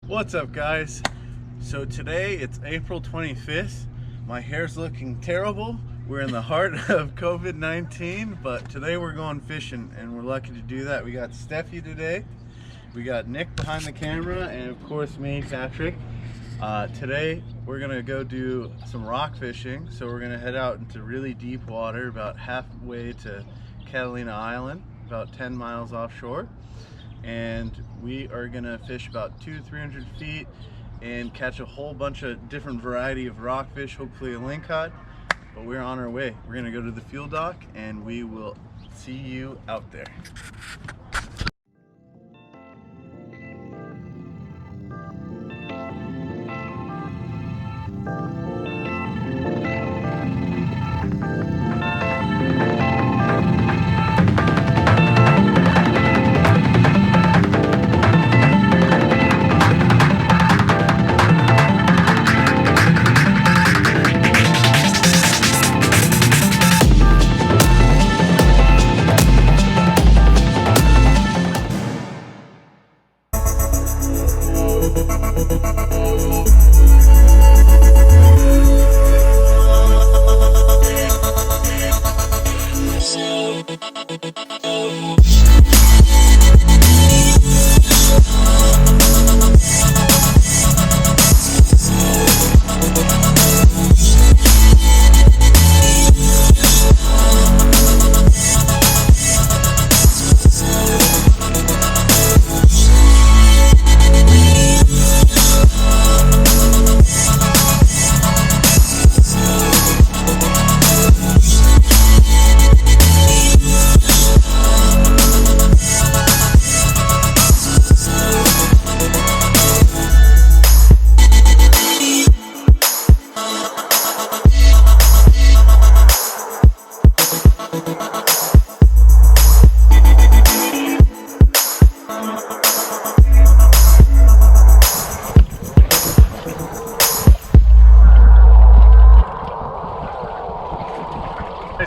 What's up, guys? So today it's April 25th. My hair's looking terrible. We're in the heart of COVID-19, but today we're going fishing and we're lucky to do that. We got Steffi today. We got Nick behind the camera and of course me, Patrick. Today we're gonna go do some rock fishing. So we're gonna head out into really deep water, about halfway to Catalina Island, about 10 miles offshore. And we are gonna fish about 200-300 feet and catch a whole bunch of different variety of rockfish, hopefully a lingcod. But we're on our way. We're gonna go to the fuel dock and we will see you out there.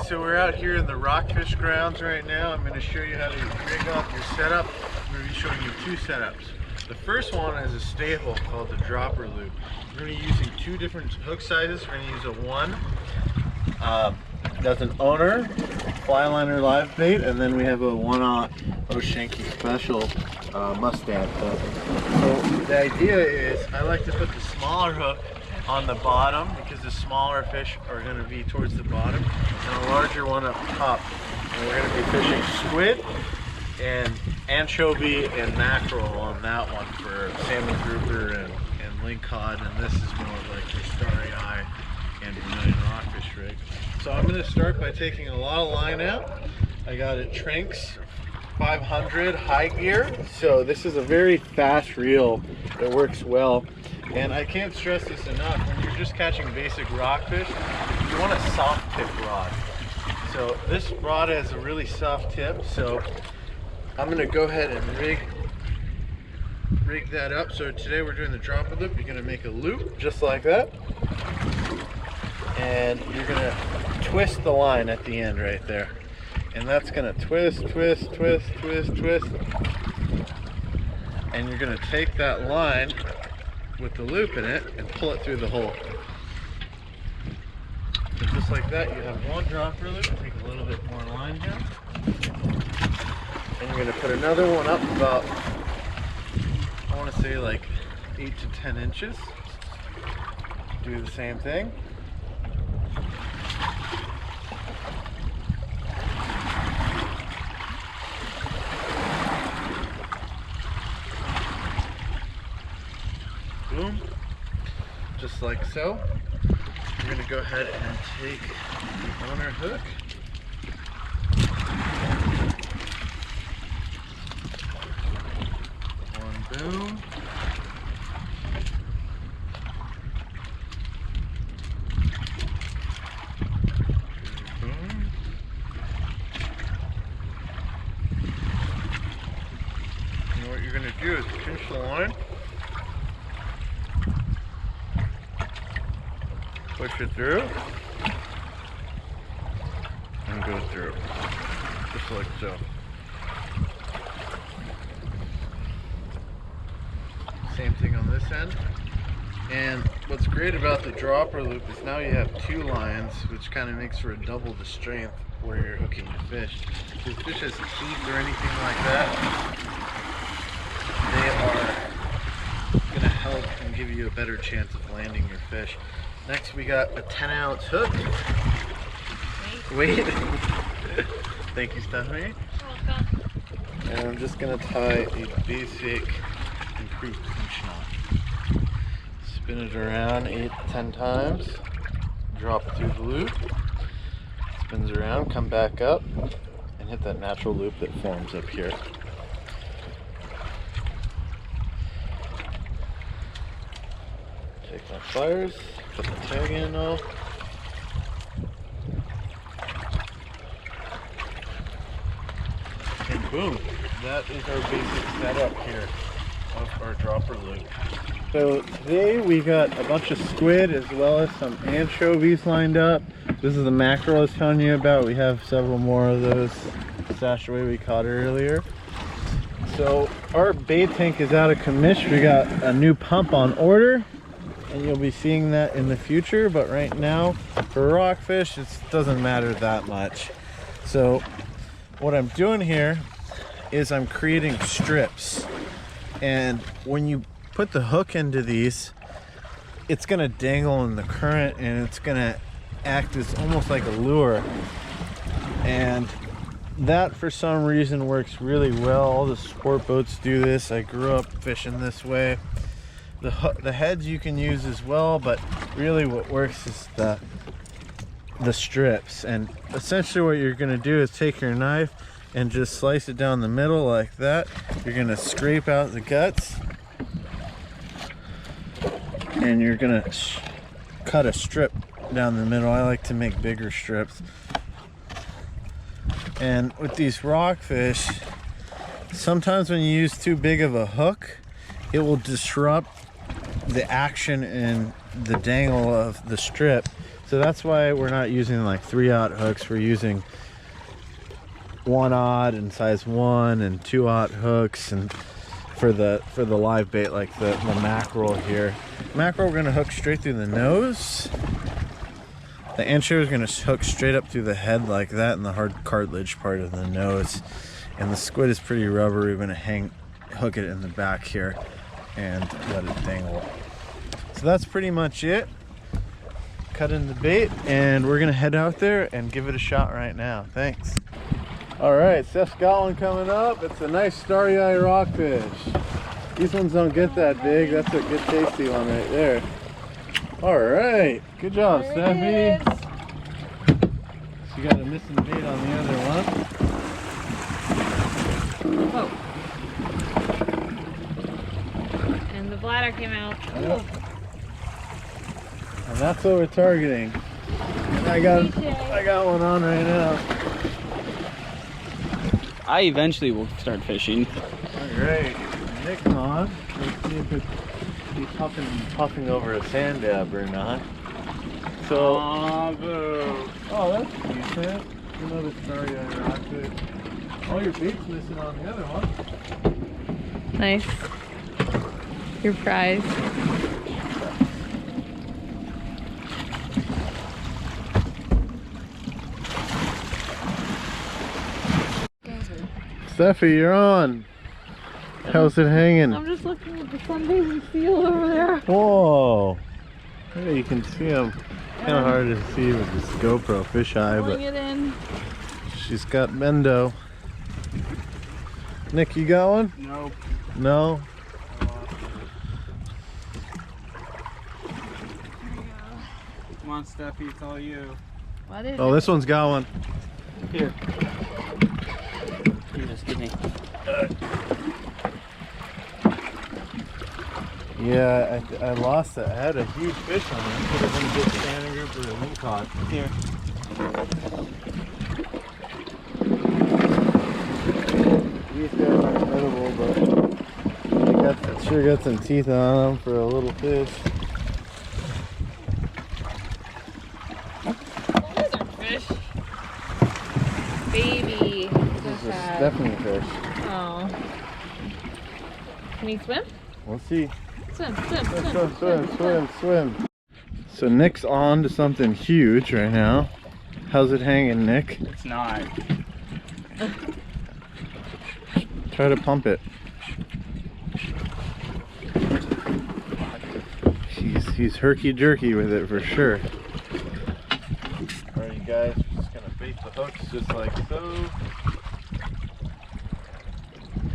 So we're out here in the Rockfish grounds right now. I'm going to show you how to rig up your setup. I'm going to be showing you two setups. The first one is a staple called the dropper loop. We're going to be using two different hook sizes. We're going to use a one that's an owner fly liner live bait, and then we have a 1/0 Oshinki special mustad hook. So the idea is I like to put the smaller hook on the bottom because the smaller fish are going to be towards the bottom and a larger one up top. And we're going to be fishing squid and anchovy and mackerel on that one for salmon grouper and lingcod, and this is more like your starry eye and Brazilian rockfish rig. So I'm going to start by taking a lot of line out. I got a Trinx 500 high gear, so this is a very fast reel that works well. And I can't stress this enough, when you're just catching basic rockfish, you want a soft tip rod. So this rod has a really soft tip, so I'm going to go ahead and rig that up. So today we're doing the dropper loop. You're going to make a loop just like that, and you're going to twist the line at the end right there. And that's going to twist, twist, twist, twist, twist. And you're going to take that line with the loop in it and pull it through the hole. So just like that, you have one dropper loop. Take a little bit more line down. And you're going to put another one up about, I want to say like 8 to 10 inches. Do the same thing. Boom, just like so. You're going to go ahead and take the owner hook, one boom, two boom, and what you're going to do is pinch the line, push it through, and go through, just like so. Same thing on this end. And what's great about the dropper loop is now you have 2 lines, which kind of makes for a double the strength where you're hooking your fish. If the fish has teeth or anything like that, they are going to help and give you a better chance of landing your fish. Next we got a 10-ounce hook. Wait. Thank you, Stephanie. Welcome. And I'm just going to tie a basic improved pinch knot. Spin it around 8 to 10 times. Drop it through the loop. Spins around, come back up, and hit that natural loop that forms up here. Take my pliers, put the tag in all. And boom, that is our basic setup here of our dropper loop. So today we got a bunch of squid as well as some anchovies lined up. This is the mackerel I was telling you about. We have several more of those stashed away we caught earlier. So our bait tank is out of commission. We got a new pump on order, and you'll be seeing that in the future. But right now, for rockfish, it doesn't matter that much. So what I'm doing here is I'm creating strips. And when you put the hook into these, it's gonna dangle in the current and it's gonna act as almost like a lure. And that for some reason works really well. All the sport boats do this. I grew up fishing this way. The heads you can use as well, but really what works is the strips. And essentially what you're gonna do is take your knife and just slice it down the middle like that. You're gonna scrape out the guts and you're gonna cut a strip down the middle. I like to make bigger strips. And with these rockfish, sometimes when you use too big of a hook, it will disrupt the action and the dangle of the strip. So that's why we're not using like 3/0 hooks. We're using 1/0 and size 1 and 2/0 hooks, and for the live bait like the mackerel here. Mackerel we're gonna hook straight through the nose. The anchovy is gonna hook straight up through the head like that in the hard cartilage part of the nose. And the squid is pretty rubbery. We're gonna hook it in the back here and let it dangle. So that's pretty much it. Cut in the bait and we're gonna head out there and give it a shot right now. Thanks. All right, Steph's got one coming up. It's a nice starry-eye rockfish. These ones don't get that big. That's a good tasty one right there. All right, good job, Steffi. You got a missing bait on the other one. Oh. And the bladder came out. Yep. And that's what we're targeting. And I got one on right now. I eventually will start fishing. All right, Nick's on. Let's see if he's puffing over a sand dab or not. So, oh, that's decent. Another starry-eye rockfish. All your bait's missing on the other one. Nice. Your prize. Steffi, you're on. How's it hanging? I'm just looking at the sunbathing seal over there. Whoa. Yeah, you can see him. Kind of hard to see with this GoPro fisheye, but it in. she's got bendo. Nick, you got one? Nope. No? Come on, Steffi, it's all you. What is Oh, this one's got one. Here. You just give me. Yeah, I lost it. I had a huge fish on it. Could have been a good standing group or a link caught. Here. These guys are incredible, but they sure got some teeth on them for a little fish. Those are fish. Baby. This is a Stephanie fish. Oh. Can he swim? We'll see. Swim, swim, Swim, swim, swim, swim, swim, swim. So Nick's on to something huge right now. How's it hanging, Nick? It's not. Try to pump it. He's herky-jerky with it for sure. Alright, you guys, we're just gonna bait the hooks just like so.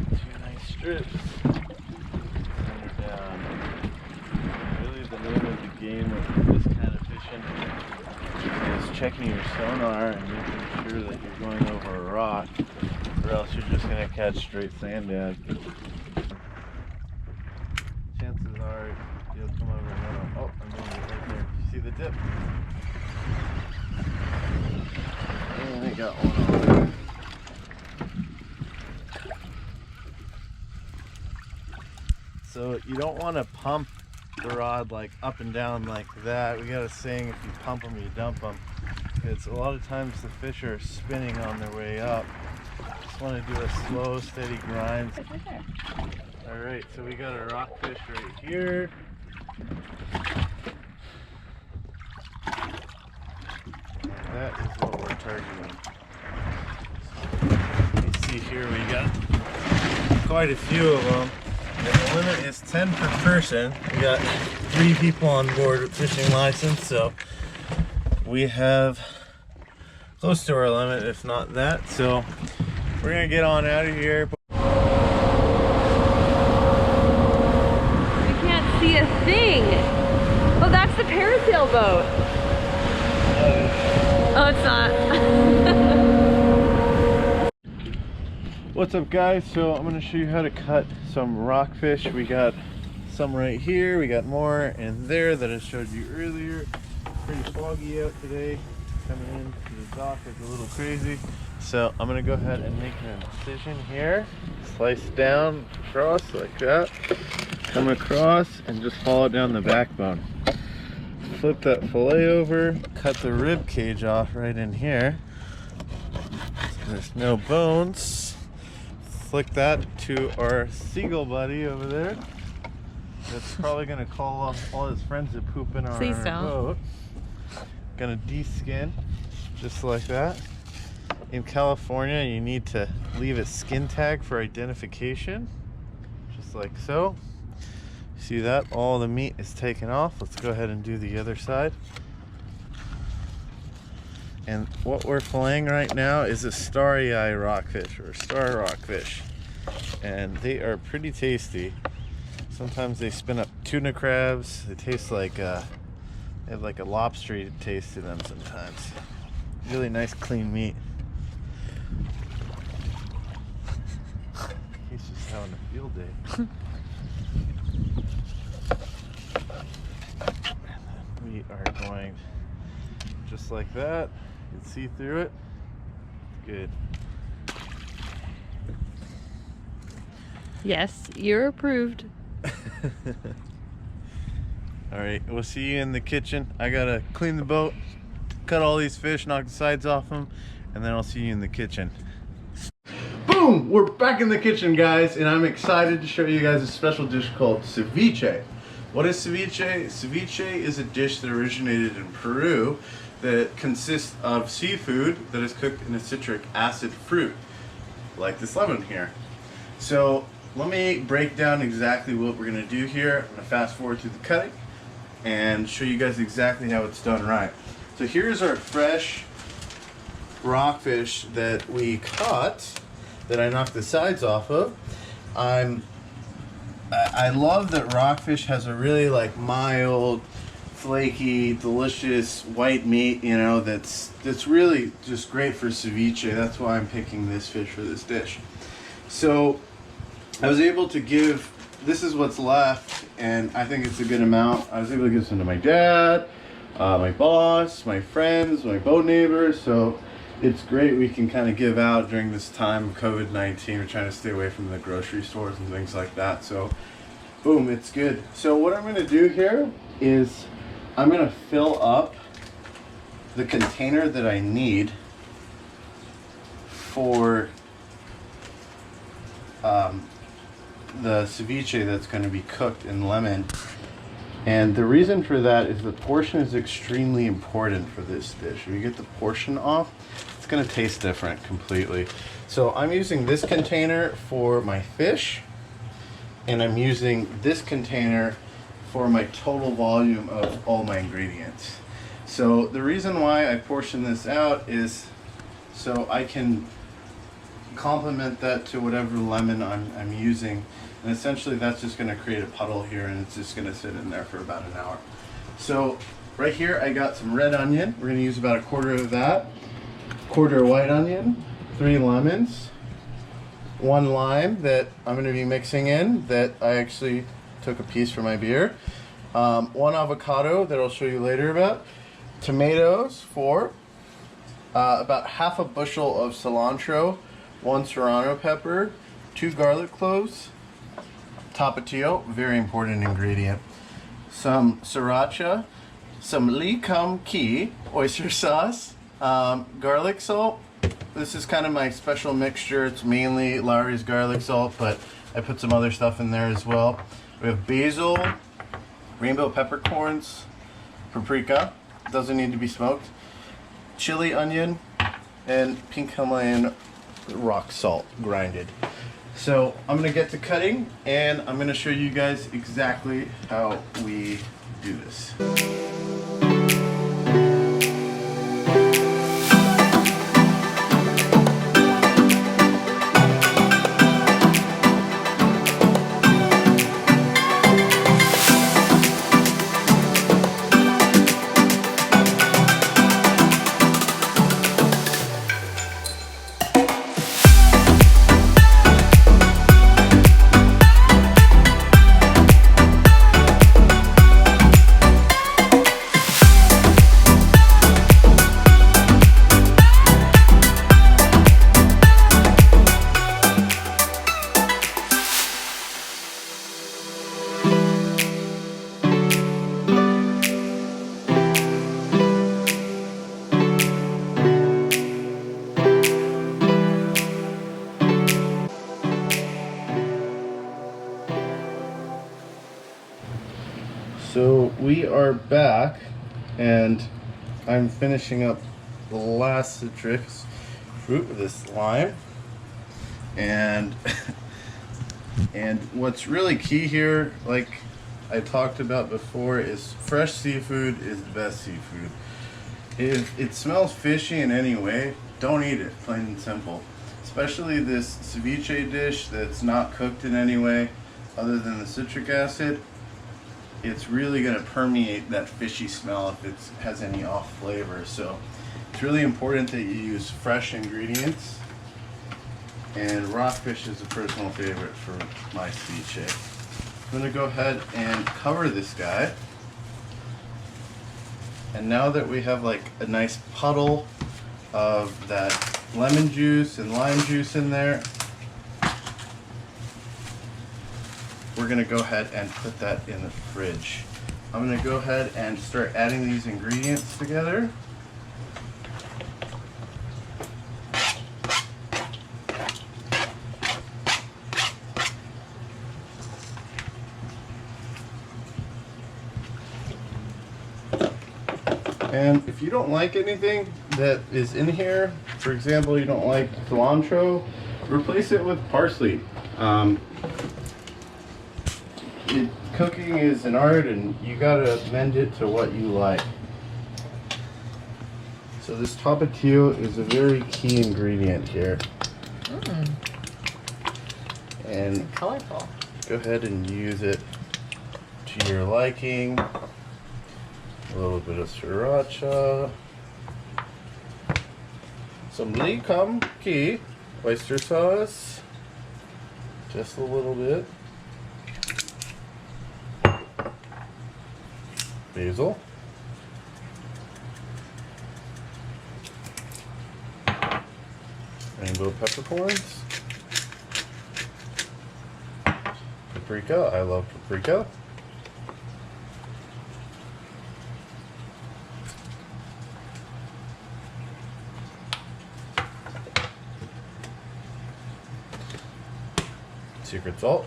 Two nice strips. And they're down. Really, the name of the game with this kind of fishing is checking your sonar and making sure that you're going over a rock, or else you're just gonna catch straight sand dad. Chances are you'll come over and run. Oh, I'm doing it right there. See the dip? And I got one on there. So you don't want to pump the rod like up and down like that. We got a saying, if you pump them, you dump them. It's a lot of times the fish are spinning on their way up. Just want to do a slow, steady grind. All right, so we got a rockfish right here. And that is what we're targeting. So, you see here we got quite a few of them. And the limit is 10 per person. We got 3 people on board with fishing license, so we have close to our limit, if not that. So we're gonna get on out of here. See a thing. Oh, that's the parasail boat. Oh, it's not. What's up, guys? So I'm going to show you how to cut some rockfish. We got some right here. We got more in there that I showed you earlier. Pretty foggy out today. Coming in to the dock is a little crazy. So I'm going to go ahead and make an incision here. Slice down across like that. Come across and just follow down the backbone. Flip that fillet over, cut the rib cage off right in here. So there's no bones. Flick that to our seagull buddy over there. That's probably gonna call off all his friends that poop in our boat. Gonna de-skin just like that. In California, you need to leave a skin tag for identification, just like so. See that? All the meat is taken off. Let's go ahead and do the other side. And what we're filleting right now is a starry eye rockfish, or star rockfish. And they are pretty tasty. Sometimes they spin up tuna crabs. They taste like, they have like a lobstery taste to them sometimes. Really nice clean meat. He's just having a field day. We are going just like that. You can see through it. Good. Yes, you're approved. Alright, we'll see you in the kitchen. I gotta clean the boat, cut all these fish, knock the sides off them, and then I'll see you in the kitchen. Boom! We're back in the kitchen, guys, and I'm excited to show you guys a special dish called ceviche. What is ceviche? Ceviche is a dish that originated in Peru that consists of seafood that is cooked in a citric acid fruit, like this lemon here. So let me break down exactly what we're gonna do here. I'm gonna fast forward through the cutting and show you guys exactly how it's done right. So here's our fresh rockfish that we caught, that I knocked the sides off of. I love that rockfish has a really like mild, flaky, delicious white meat, you know, that's really just great for ceviche. That's why I'm picking this fish for this dish. So I was able to give, this is what's left, and I think it's a good amount. I was able to give some to my dad, my boss, my friends, my boat neighbors. So it's great we can kind of give out during this time of COVID-19. We're trying to stay away from the grocery stores and things like that. So boom, it's good. So what I'm gonna do here is I'm gonna fill up the container that I need for the ceviche that's going to be cooked in lemon. And the reason for that is the portion is extremely important for this dish. If you get the portion off, it's going to taste different completely. So I'm using this container for my fish, and I'm using this container for my total volume of all my ingredients. So the reason why I portion this out is so I can complement that to whatever lemon I'm using. And essentially that's just going to create a puddle here, and it's just going to sit in there for about an hour. So right here I got some red onion. We're going to use about a quarter of that. Quarter white onion, 3 lemons, 1 lime that I'm going to be mixing in that I actually took a piece for my beer. 1 avocado that I'll show you later about. Tomatoes, 4. About half a bushel of cilantro, 1 serrano pepper, 2 garlic cloves, tapatio, very important ingredient, some sriracha, some lee kum ki, oyster sauce, garlic salt. This is kind of my special mixture. It's mainly Lowry's garlic salt, but I put some other stuff in there as well. We have basil, rainbow peppercorns, paprika, doesn't need to be smoked, chili onion, and pink Himalayan rock salt grinded. So I'm gonna get to cutting, and I'm gonna show you guys exactly how we do this. So we are back, and I'm finishing up the last citrus fruit with this lime. And what's really key here, like I talked about before, is fresh seafood is the best seafood. If it smells fishy in any way, don't eat it, plain and simple. Especially this ceviche dish that's not cooked in any way other than the citric acid. It's really going to permeate that fishy smell if it has any off flavor. So it's really important that you use fresh ingredients. And Rockfish is a personal favorite for my ceviche. I'm going to go ahead and cover this guy. And now that we have like a nice puddle of that lemon juice and lime juice in there, we're going to go ahead and put that in the fridge. I'm going to go ahead and start adding these ingredients together. And if you don't like anything that is in here, for example, you don't like cilantro, replace it with parsley. Cooking is an art, and you gotta mend it to what you like. So this tapatio is a very key ingredient here. And colorful. Go ahead and use it to your liking. A little bit of sriracha. Some lee kum ki, oyster sauce. Just a little bit. Basil. Rainbow peppercorns. Paprika. I love paprika. Secret salt.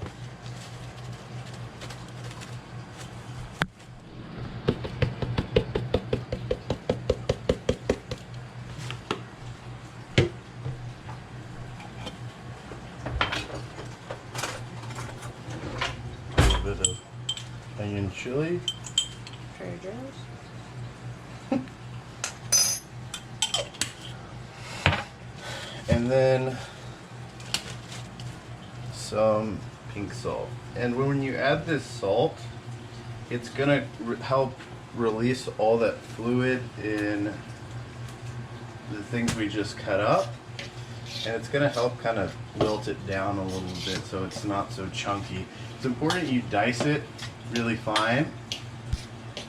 onion chili. Trader Joe's. And then some pink salt. And when you add this salt, it's gonna help release all that fluid in the things we just cut up. And it's gonna help kind of wilt it down a little bit so it's not so chunky. It's important you dice it really fine.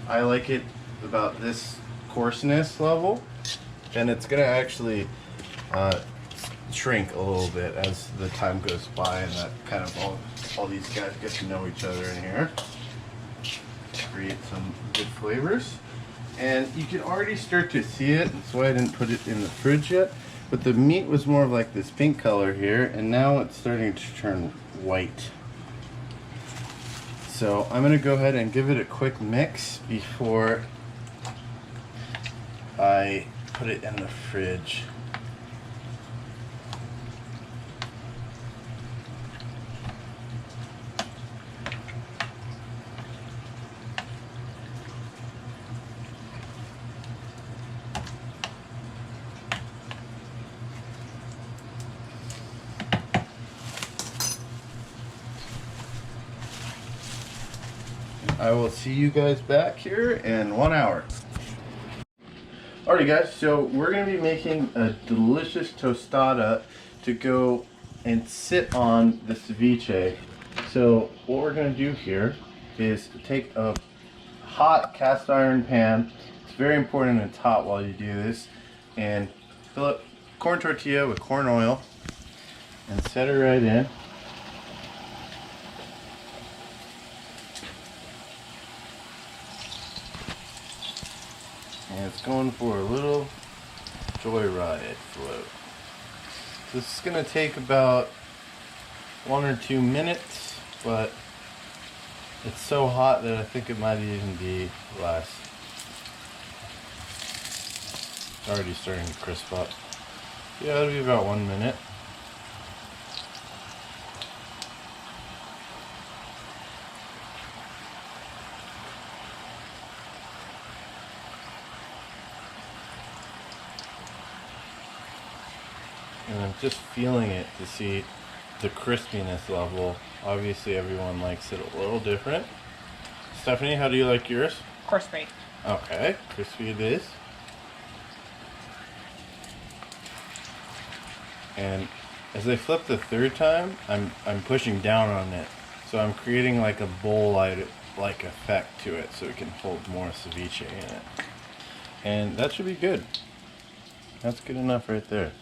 I like it about this coarseness level, and it's gonna actually shrink a little bit as the time goes by, and that kind of all these guys get to know each other in here. Create some good flavors, and you can already start to see it. That's why I didn't put it in the fridge yet. But the meat was more of like this pink color here, and now it's starting to turn white. So I'm gonna go ahead and give it a quick mix before I put it in the fridge. I will see you guys back here in 1 hour. Alright guys, so we're going to be making a delicious tostada to go and sit on the ceviche. So what we're going to do here is take a hot cast iron pan. It's very important it's hot while you do this. And fill up corn tortilla with corn oil and set it right in. And it's going for a little joyride float. So this is going to take about 1 or 2 minutes, but it's so hot that I think it might even be less. It's already starting to crisp up. Yeah, it'll be about 1 minute. And I'm just feeling it to see the crispiness level. Obviously everyone likes it a little different. Stephanie, how do you like yours? Crispy. Okay, crispy it is. And as I flip the third time, I'm pushing down on it. So I'm creating like a bowl-like effect to it so it can hold more ceviche in it. And that should be good. That's good enough right there.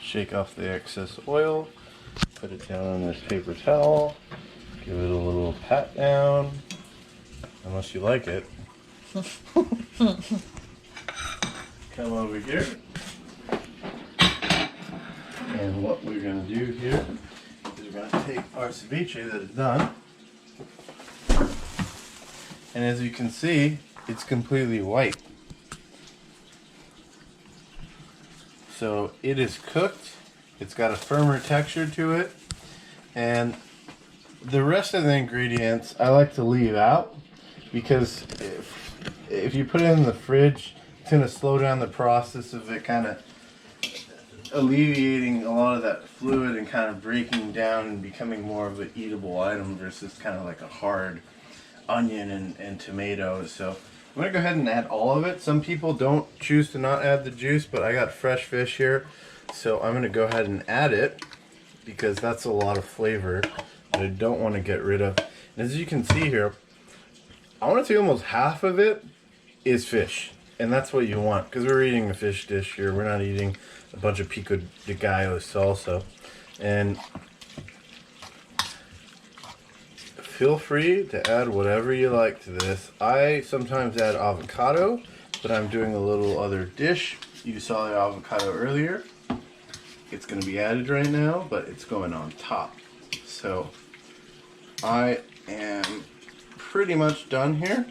Shake off the excess oil, put it down on this paper towel, give it a little pat down, unless you like it. Come over here. And what we're going to do here is we're going to take our ceviche that is done. And as you can see, it's completely white. So it is cooked, it's got a firmer texture to it, and the rest of the ingredients I like to leave out because if you put it in the fridge, it's going to slow down the process of it kind of alleviating a lot of that fluid and kind of breaking down and becoming more of an eatable item versus kind of like a hard onion and tomato. So I'm going to go ahead and add all of it. Some people don't choose to not add the juice, but I got fresh fish here, so I'm going to go ahead and add it because that's a lot of flavor that I don't want to get rid of. And as you can see here, I want to say almost half of it is fish, and that's what you want because we're eating a fish dish here. We're not eating a bunch of pico de gallo salsa. And feel free to add whatever you like to this. I sometimes add avocado, but I'm doing a little other dish. You saw the avocado earlier. It's going to be added right now, but it's going on top. So I am pretty much done here.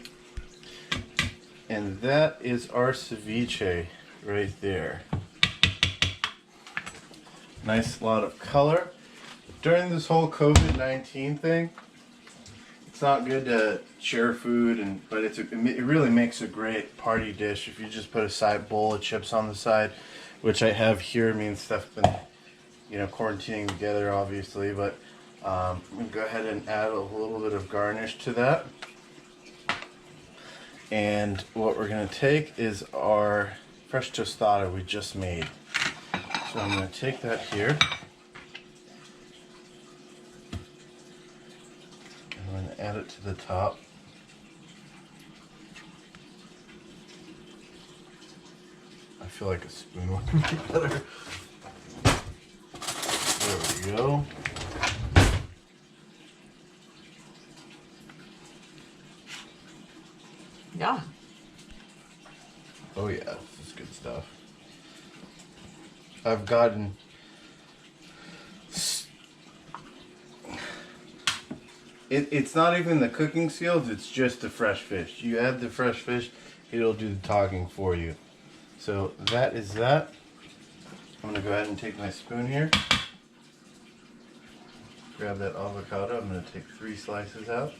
And that is our ceviche right there. Nice lot of color. During this whole COVID-19 thing, It's not good to share food, but it really makes a great party dish if you just put a bowl of chips on the side, which I have here. Me and Steph been, quarantining together, obviously, but I'm gonna go ahead and add a little bit of garnish to that. And what we're gonna take is our fresh tostada we just made. So I'm gonna take that here. I'm going to add it to the top. I feel like a spoon would be better. There we go. Yeah. Oh yeah, this is good stuff. I've gotten it's not even the cooking skills, it's just the fresh fish. You add the fresh fish, it'll do the talking for you. So that is that. I'm gonna go ahead and take my spoon here. Grab that avocado. I'm gonna take 3 slices out.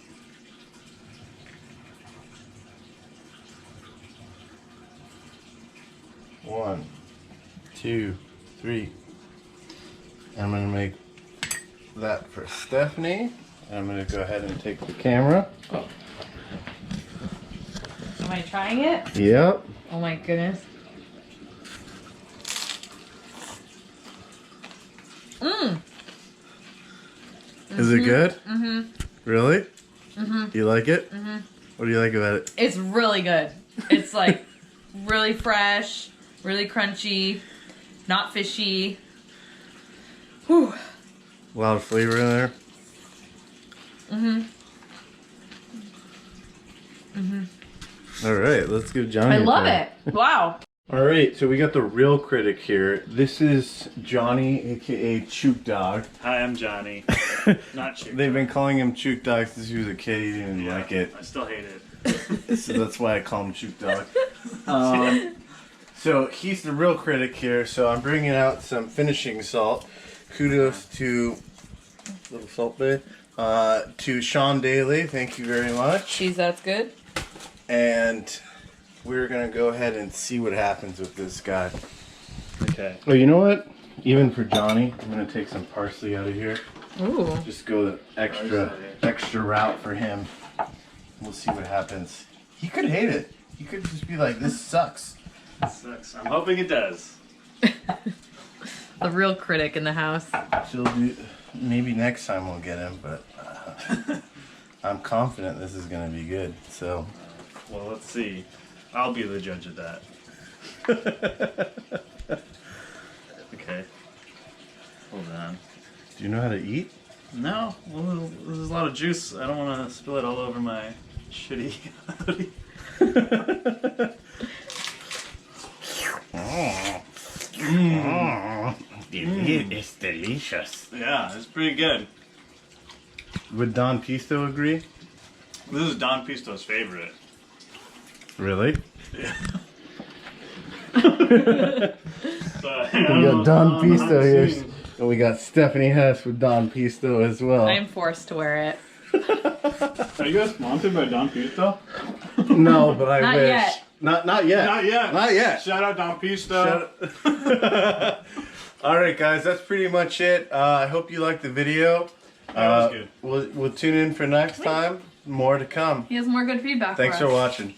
One, 2, 3. I'm gonna make that for Stephanie. And I'm going to go ahead and take the camera. Oh. Am I trying it? Yep. Oh my goodness. Mmm. Is it good? Mm-hmm. Really? Mm-hmm. You like it? Mm-hmm. What do you like about it? It's really good. It's like really fresh, really crunchy, not fishy. Whew. A lot of flavor in there. Mm-hmm. Mm-hmm. All right, let's give Johnny I a love try. it. Wow. All right, so we got the real critic here. This is Johnny, aka Chook Dog. Hi, I'm Johnny. Not Chook. They've been calling him Chook Dog since he was a kid. He didn't like it. I still hate it. So that's why I call him Chook Dog. So he's the real critic here. So I'm bringing out some finishing salt. Kudos to Little Salt Bay. To Sean Daly, thank you very much. Cheese, that's good. And we're gonna go ahead and see what happens with this guy. Okay. Oh, you know what? Even for Johnny, I'm gonna take some parsley out of here. Ooh. Just go the extra route for him. We'll see what happens. He could hate it. He could just be like, "This sucks." It sucks. I'm hoping it does. The real critic in the house. Maybe next time we'll get him, but I'm confident this is gonna be good. So, well, let's see. I'll be the judge of that. Okay. Hold on. Do you know how to eat? No. Well, there's a lot of juice. I don't want to spill it all over my shitty hoodie. It's delicious. Yeah, it's pretty good. Would Don Pisto agree? This is Don Pisto's favorite. Really? Yeah. We got Don Pisto here, and we got Stephanie Hess with Don Pisto as well. I'm forced to wear it. Are you guys sponsored by Don Pisto? No, but I Not wish. yet. Not yet. Not yet. Not yet. Shout out Don Pisto. All right, guys, that's pretty much it. I hope you liked the video. That was good. We'll tune in for next time. More to come. He has more good feedback Thanks for for us. watching.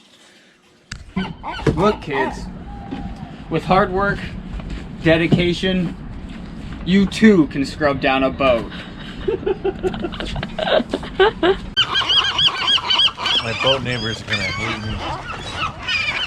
Look, kids, with hard work, dedication, you too can scrub down a boat. My boat neighbors are gonna hate me.